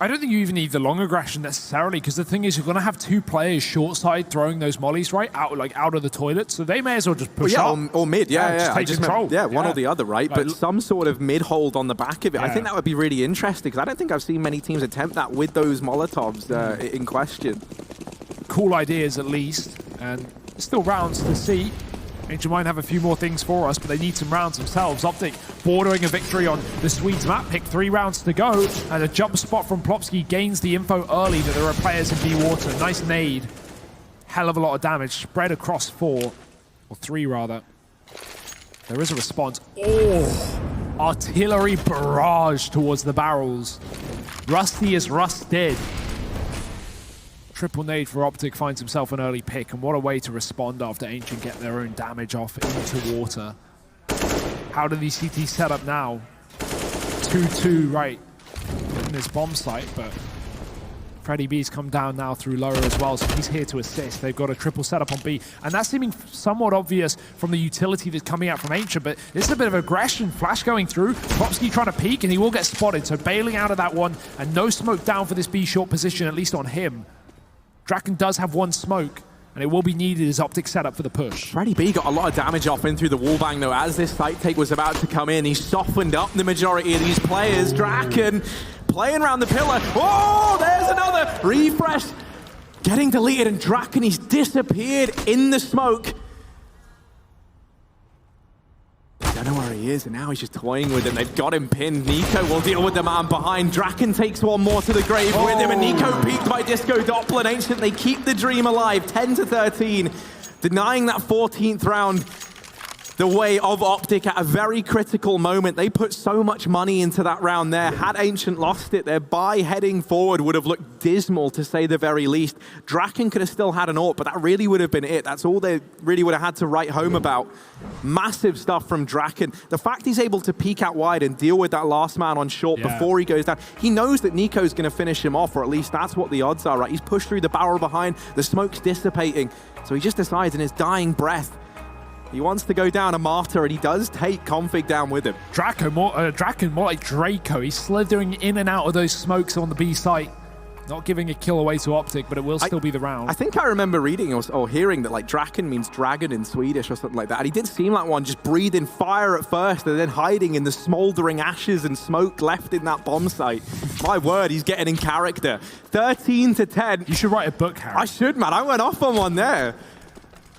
I don't think you even need the long aggression necessarily, because the thing is, you're going to have two players short side throwing those mollies right out of the toilet, so they may as well just push up. Or mid, just take control. One or the other, right? But some sort of mid hold on the back of it. I think that would be really interesting, because I don't think I've seen many teams attempt that with those Molotovs in question. Cool ideas, at least, and still rounds to see. Ancient might have a few more things for us, but they need some rounds themselves. Optic bordering a victory on the Swedes map pick. 3 rounds to go, and a jump spot from Plopsky gains the info early that there are players in B water. Nice nade. Hell of a lot of damage spread across 4, or 3 rather. There is a response. Oh, artillery barrage towards the barrels. Rusty is rusted. Triple nade for Optic finds himself an early pick, and what a way to respond after Ancient get their own damage off into water. How do these CTs set up now? 2-2 right in this bomb site, but Freddie B's come down now through lower as well, so he's here to assist. They've got a triple setup on B, and that's seeming somewhat obvious from the utility that's coming out from Ancient, but this is a bit of aggression. Flash going through, Popsky trying to peek, and he will get spotted, so bailing out of that one, and no smoke down for this B short position, at least on him. Draken does have one smoke, and it will be needed as Optic setup for the push. Freddie B got a lot of damage off in through the wallbang, though. As this site take was about to come in, he softened up the majority of these players. Draken playing around the pillar. Oh, there's another refresh. Getting deleted, and Draken, he's disappeared in the smoke. I don't know where he is, and now he's just toying with him. They've got him pinned. Nico will deal with the man behind. Draken takes one more to the grave with him, and Nico peaked by Disco Doppler. And Ancient, they keep the dream alive, 10-13, denying that 14th round the way of Optic at a very critical moment. They put so much money into that round there. Had Ancient lost it, their buy heading forward would have looked dismal, to say the very least. Draken could have still had an AWP, but that really would have been it. That's all they really would have had to write home about. Massive stuff from Draken. The fact he's able to peek out wide and deal with that last man on short before he goes down. He knows that Nico's going to finish him off, or at least that's what the odds are, right? He's pushed through the barrel behind, the smoke's dissipating, so he just decides in his dying breath he wants to go down a martyr, and he does take Config down with him. Draken more like Draco. He's slithering in and out of those smokes on the B site. Not giving a kill away to Optic, but it will still be the round. I think I remember reading or hearing that like Draken means dragon in Swedish or something like that. And he did seem like one just breathing fire at first and then hiding in the smoldering ashes and smoke left in that bomb site. My word, he's getting in character. 13-10. You should write a book, Harry. I should, man. I went off on one there.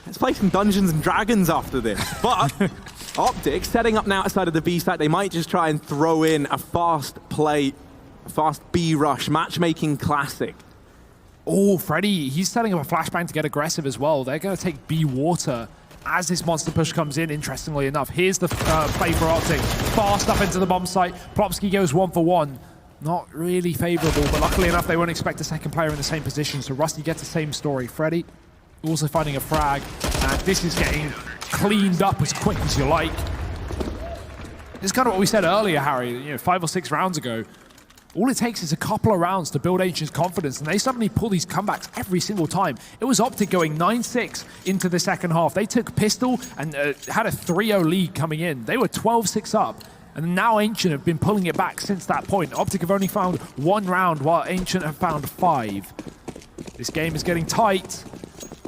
Let's play some Dungeons and Dragons after this. But Optic setting up now outside of the B site. They might just try and throw in a fast play, fast B rush, matchmaking classic. Oh, Freddie, he's setting up a flashbang to get aggressive as well. They're going to take B water as this monster push comes in, interestingly enough. Here's the play for Optic. Fast up into the bomb site. Plopsky goes 1 for 1. Not really favorable, but luckily enough, they won't expect a second player in the same position. So Rusty gets the same story. Freddie also finding a frag, and this is getting cleaned up as quick as you like. This is kind of what we said earlier, Harry, 5 or 6 rounds ago. All it takes is a couple of rounds to build Ancient's confidence, and they suddenly pull these comebacks every single time. It was Optic going 9-6 into the second half. They took pistol and had a 3-0 lead coming in. They were 12-6 up, and now Ancient have been pulling it back since that point. Optic have only found 1 round, while Ancient have found 5. This game is getting tight.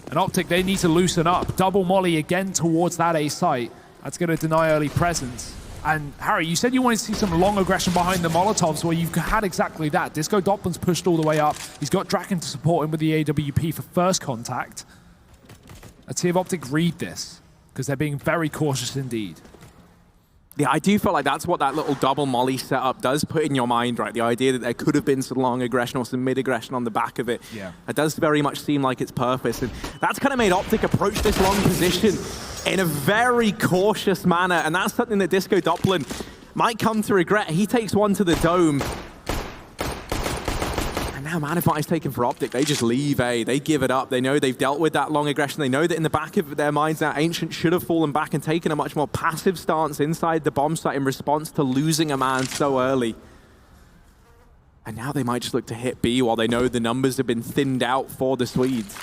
And Optic, they need to loosen up. Double molly again towards that A site. That's going to deny early presence. And Harry, you said you wanted to see some long aggression behind the Molotovs. Well, you've had exactly that. Disco Doppler's pushed all the way up. He's got Draken to support him with the AWP for first contact. Let's see if Optic read this, because they're being very cautious indeed. Yeah, I do feel like that's what that little double molly setup does put in your mind, right? The idea that there could have been some long aggression or some mid-aggression on the back of it. Yeah. It does very much seem like its purpose. And that's kind of made Optic approach this long position in a very cautious manner. And that's something that Disco Doppler might come to regret. He takes one to the dome. Now, man, if is taken for Optic, they just leave A. They give it up. They know they've dealt with that long aggression. They know that in the back of their minds now, Ancient should have fallen back and taken a much more passive stance inside the bomb site in response to losing a man so early. And now they might just look to hit B while they know the numbers have been thinned out for the Swedes.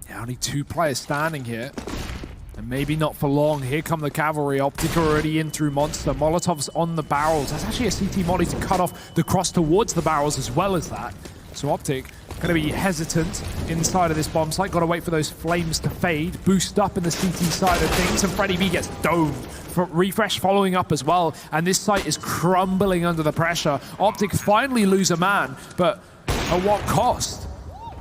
Yeah, only 2 players standing here. And maybe not for long. Here come the cavalry. Optic already in through Monster. Molotov's on the barrels. That's actually a CT molly to cut off the cross towards the barrels as well as that. So Optic going to be hesitant inside of this bomb site. Got to wait for those flames to fade. Boost up in the CT side of things. And Freddie B gets domed. Refresh following up as well. And this site is crumbling under the pressure. Optic finally lose a man. But at what cost?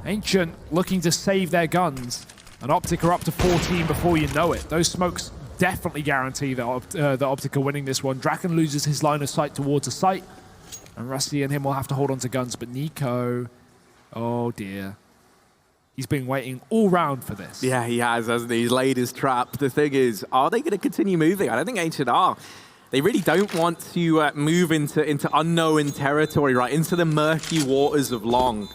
Ancient looking to save their guns. And Optic are up to 14 before you know it. Those smokes definitely guarantee that Optic are winning this one. Draken loses his line of sight towards a site. And Rusty and him will have to hold on to guns. But Nico, oh dear. He's been waiting all round for this. Yeah, he has, hasn't he? He's laid his trap. The thing is, are they going to continue moving? I don't think Ancient are. They really don't want to move into unknown territory, right? Into the murky waters of Long.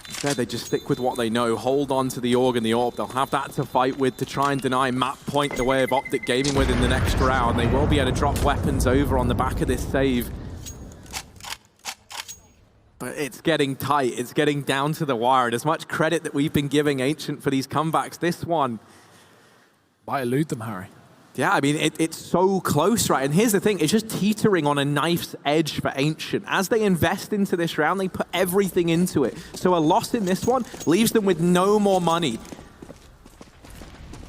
Instead, they just stick with what they know, hold on to the AUG and the AWP. They'll have that to fight with to try and deny map point the way of Optic gaming with in the next round. They will be able to drop weapons over on the back of this save. But it's getting tight. It's getting down to the wire. And as much credit that we've been giving Ancient for these comebacks, this one might elude them, Harry. Yeah, I mean, it's so close, right? And here's the thing, it's just teetering on a knife's edge for Ancient. As they invest into this round, they put everything into it. So a loss in this one leaves them with no more money.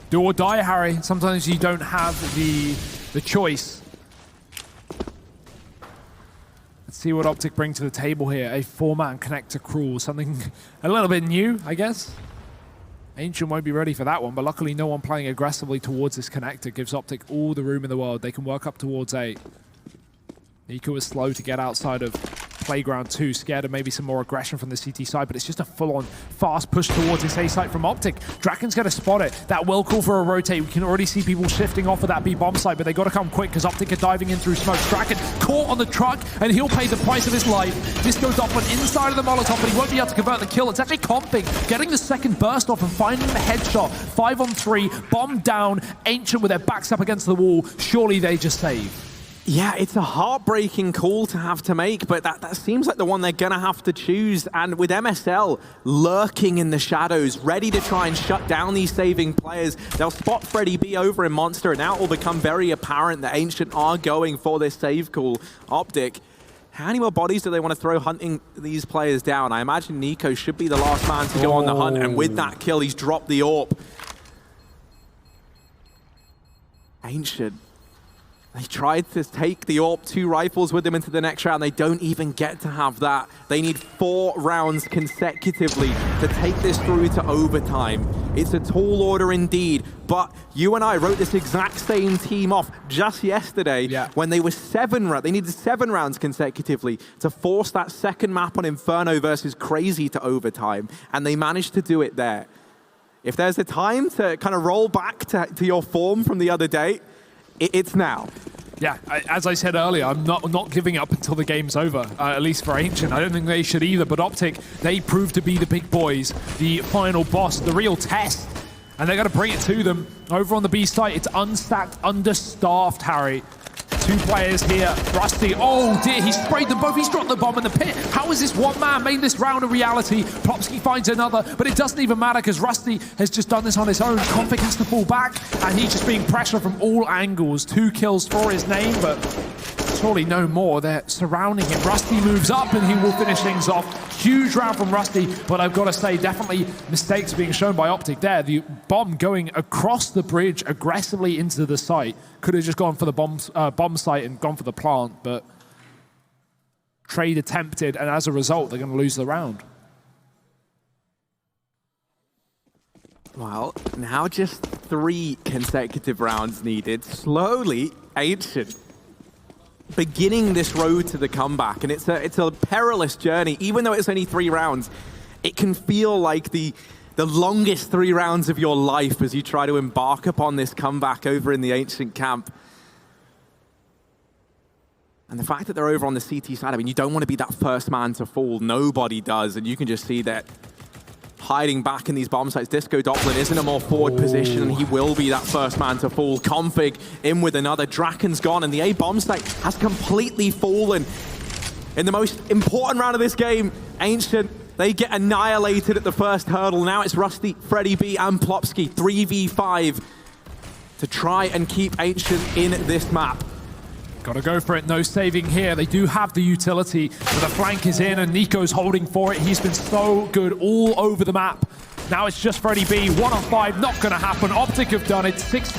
Do or die, Harry. Sometimes you don't have the choice. Let's see what Optic bring to the table here. A 4-man connector crawl, something a little bit new, I guess. Ancient won't be ready for that one, but luckily no one playing aggressively towards this connector gives Optic all the room in the world. They can work up towards A. Nico is slow to get outside of Playground 2, scared of maybe some more aggression from the CT side, but it's just a full-on fast push towards this A site from Optic. Draken's going to spot it. That will call for a rotate. We can already see people shifting off of that B bomb site, but they got to come quick because Optic are diving in through smoke. Draken caught on the truck, and he'll pay the price of his life. This goes off on inside of the Molotov, but he won't be able to convert the kill. It's actually Config getting the second burst off and finding the headshot. 5 on 3, bomb down. Ancient with their backs up against the wall. Surely they just save. Yeah, it's a heartbreaking call to have to make, but that seems like the one they're going to have to choose. And with MSL lurking in the shadows, ready to try and shut down these saving players, they'll spot Freddy B over in Monster, and now it will become very apparent that Ancient are going for this save call. Optic, how many more bodies do they want to throw hunting these players down? I imagine Nico should be the last man to go on the hunt, and with that kill, he's dropped the AWP. Ancient. They tried to take the AWP 2 rifles with them into the next round. They don't even get to have that. They need 4 rounds consecutively to take this through to overtime. It's a tall order indeed, but you and I wrote this exact same team off just yesterday when they were they needed 7 rounds consecutively to force that second map on Inferno versus Crazy to overtime, and they managed to do it there. If there's a time to kind of roll back to your form from the other day, it's now. Yeah, as I said earlier, I'm not giving up until the game's over, at least for Ancient. I don't think they should either, but Optic, they prove to be the big boys, the final boss, the real test. And they're going to bring it to them. Over on the B site, it's unstacked, understaffed, Harry. 2 players here. Rusty, oh dear, he sprayed them both. He's dropped the bomb in the pit. How has this one man made this round a reality? Plopsky finds another, but it doesn't even matter because Rusty has just done this on his own. Config has to fall back, and he's just being pressured from all angles. 2 kills for his name, but surely no more. They're surrounding him. Rusty moves up, and he will finish things off. Huge round from Rusty, but I've got to say, definitely mistakes being shown by Optic there. The bomb going across the bridge aggressively into the site. Could have just gone for the bomb site and gone for the plant, but trade attempted, and as a result, they're going to lose the round. Well, now just 3 consecutive rounds needed. Slowly, Ancient beginning this road to the comeback, and it's a perilous journey. Even though it's only 3 rounds, it can feel like the longest 3 rounds of your life as you try to embark upon this comeback over in the Ancient camp. And the fact that they're over on the CT side, I mean, you don't want to be that first man to fall. Nobody does, and you can just see that hiding back in these bomb sites. Disco Doppler is in a more forward position, and he will be that first man to fall. Config in with another. Draken's gone, and the A bomb site has completely fallen. In the most important round of this game, Ancient, they get annihilated at the first hurdle. Now it's Rusty, Freddy B, and Plopsky, 3v5 to try and keep Ancient in this map. Gotta go for it, no saving here. They do have the utility, but the flank is in and Nico's holding for it. He's been so good all over the map. Now it's just Freddy B, 1 on 5, not gonna happen. Optic have done it, 16